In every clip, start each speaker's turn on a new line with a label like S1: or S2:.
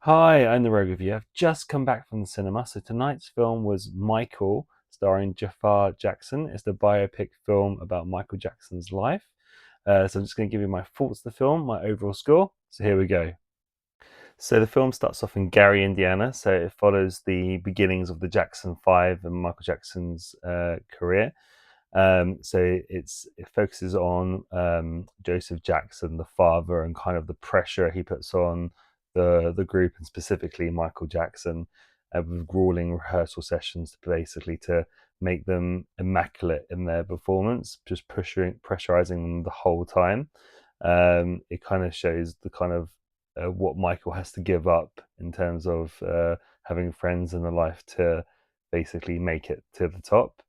S1: Hi, I'm the Rogue Review. I've just come back from the cinema. So tonight's film was Michael, starring Jaafar Jackson. It's the biopic film about Michael Jackson's life. So I'm just going to give you my thoughts of the film, my overall score. So here we go. So the film starts off in Gary, Indiana. So it follows the beginnings of the Jackson Five and Michael Jackson's career. It focuses on Joseph Jackson, the father, and kind of the pressure he puts on the group, and specifically Michael Jackson, with grueling rehearsal sessions to basically to make them immaculate in their performance, just pressurizing them the whole time. It kind of shows the kind of what Michael has to give up in terms of having friends in the life to basically make it to the top.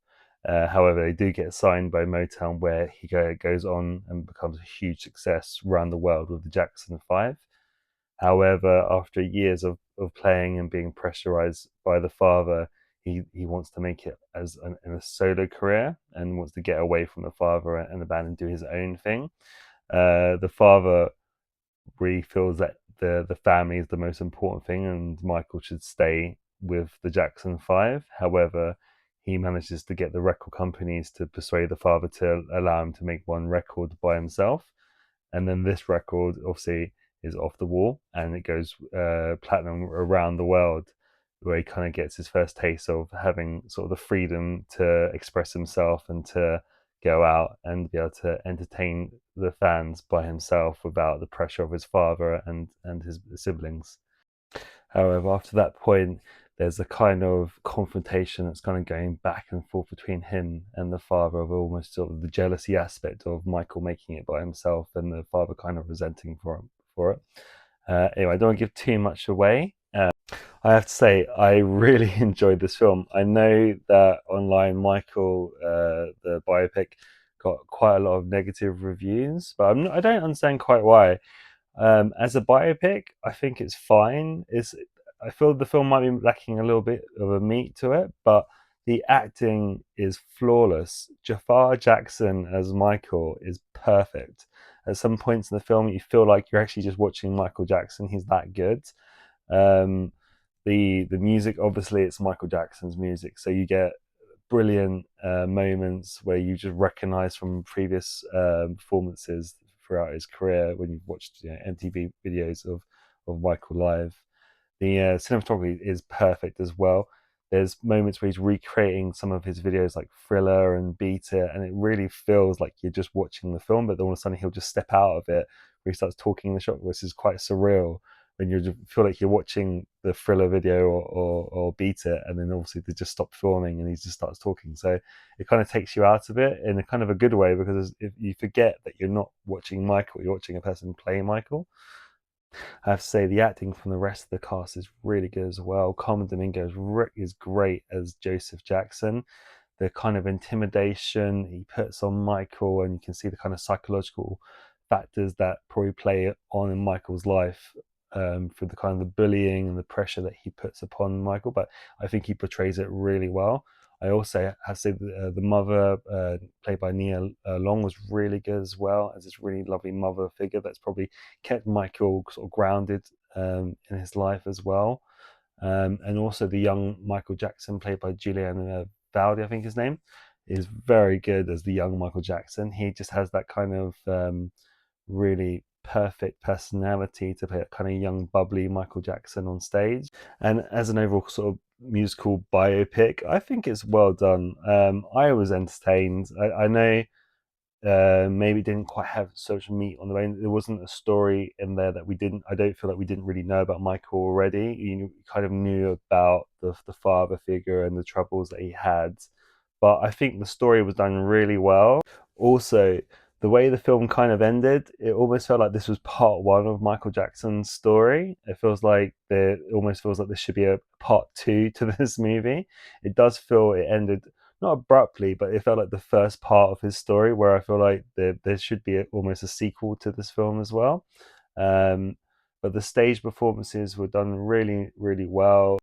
S1: However, they do get signed by Motown, where he goes on and becomes a huge success around the world with the Jackson Five. However, after years of playing and being pressurized by the father, he wants to make it in a solo career and wants to get away from the father and the band and do his own thing. The father really feels that the family is the most important thing, and Michael should stay with the Jackson Five. However, he manages to get the record companies to persuade the father to allow him to make one record by himself, and then this record obviously is off the wall and it goes platinum around the world, where he kind of gets his first taste of having sort of the freedom to express himself and to go out and be able to entertain the fans by himself without the pressure of his father and his siblings. However, after that point, there's a kind of confrontation that's kind of going back and forth between him and the father, of almost sort of the jealousy aspect of Michael making it by himself and the father kind of resenting for it. Anyway, I don't want to give too much away. I have to say, I really enjoyed this film. I know that online, Michael, the biopic, got quite a lot of negative reviews, but I don't understand quite why. As a biopic, I think it's fine. I feel the film might be lacking a little bit of a meat to it, but the acting is flawless. Jaafar Jackson as Michael is perfect. At some points in the film, you feel like you're actually just watching Michael Jackson. He's that good. Um, the music, obviously, it's Michael Jackson's music, so you get brilliant moments where you just recognize from previous performances throughout his career when you've watched MTV videos of Michael live. The cinematography is perfect as well. There's moments where he's recreating some of his videos like Thriller and Beat It, and it really feels like you're just watching the film, but then all of a sudden he'll just step out of it where he starts talking in the shot, which is quite surreal when you feel like you're watching the Thriller video or Beat It, and then obviously they just stop filming and he just starts talking. So it kind of takes you out of it in a kind of a good way, because if you forget that you're not watching Michael, you're watching a person play Michael. I have to say the acting from the rest of the cast is really good as well. Colman Domingo is great as Joseph Jackson. The kind of intimidation he puts on Michael, and you can see the kind of psychological factors that probably play on in Michael's life, for the kind of the bullying and the pressure that he puts upon Michael. But I think he portrays it really well. I also have to say the mother, played by Nia Long, was really good as well, as this really lovely mother figure that's probably kept Michael sort of grounded in his life as well. And also the young Michael Jackson, played by Julian Valdi, I think his name, is very good as the young Michael Jackson. He just has that kind of really perfect personality to play that kind of young, bubbly Michael Jackson on stage. And as an overall sort of musical biopic, I think it's well done. I was entertained. I know maybe didn't quite have so much meat on the bone. There wasn't a story in there that we didn't. I don't feel like we didn't really know about Michael already. You kind of knew about the father figure and the troubles that he had, but I think the story was done really well. Also, the way the film kind of ended, it almost felt like this was part one of Michael Jackson's story. It almost feels like this should be a part two to this movie. It does feel it ended not abruptly, but it felt like the first part of his story, where I feel like there should be almost a sequel to this film as well. Um, but the stage performances were done really, really well.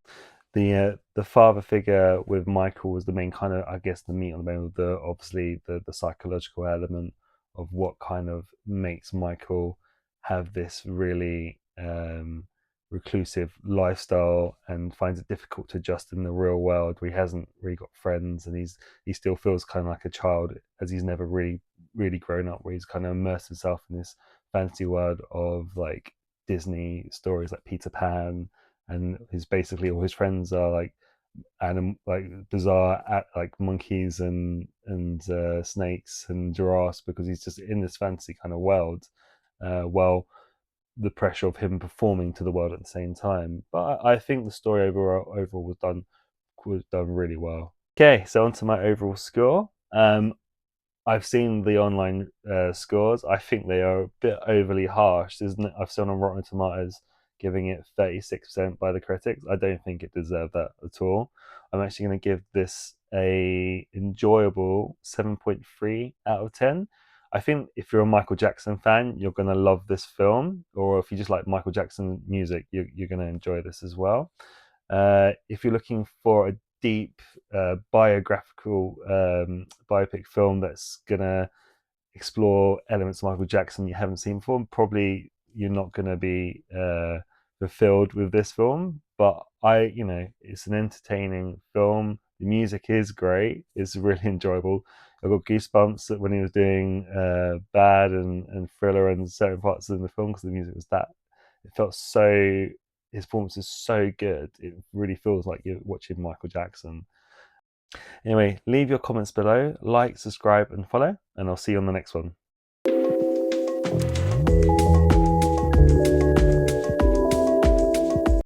S1: The father figure with Michael was the main kind of, I guess, the meat on the bone of obviously the psychological element of what kind of makes Michael have this really reclusive lifestyle and finds it difficult to adjust in the real world where he hasn't really got friends, and he still feels kind of like a child as he's never really grown up, where he's kind of immersed himself in this fantasy world of like Disney stories like Peter Pan, and his basically all his friends are like like bizarre like monkeys and snakes and giraffes, because he's just in this fantasy kind of world. Well, the pressure of him performing to the world at the same time. But I think the story overall was done really well. Okay, so on to my overall score. I've seen the online scores. I think they are a bit overly harsh. I've seen on Rotten Tomatoes giving it 36% by the critics. I don't think it deserved that at all. I'm actually going to give this a enjoyable 7.3 out of 10. I think if you're a Michael Jackson fan, you're going to love this film, or if you just like Michael Jackson music, you're going to enjoy this as well. If you're looking for a deep biographical biopic film that's gonna explore elements of Michael Jackson you haven't seen before, probably you're not gonna be fulfilled with this film. But it's an entertaining film. The music is great. It's really enjoyable. I got goosebumps when he was doing Bad and Thriller and certain parts of the film, because the music was that. It felt so. His performance is so good. It really feels like you're watching Michael Jackson. Anyway, leave your comments below, like, subscribe, and follow, and I'll see you on the next one.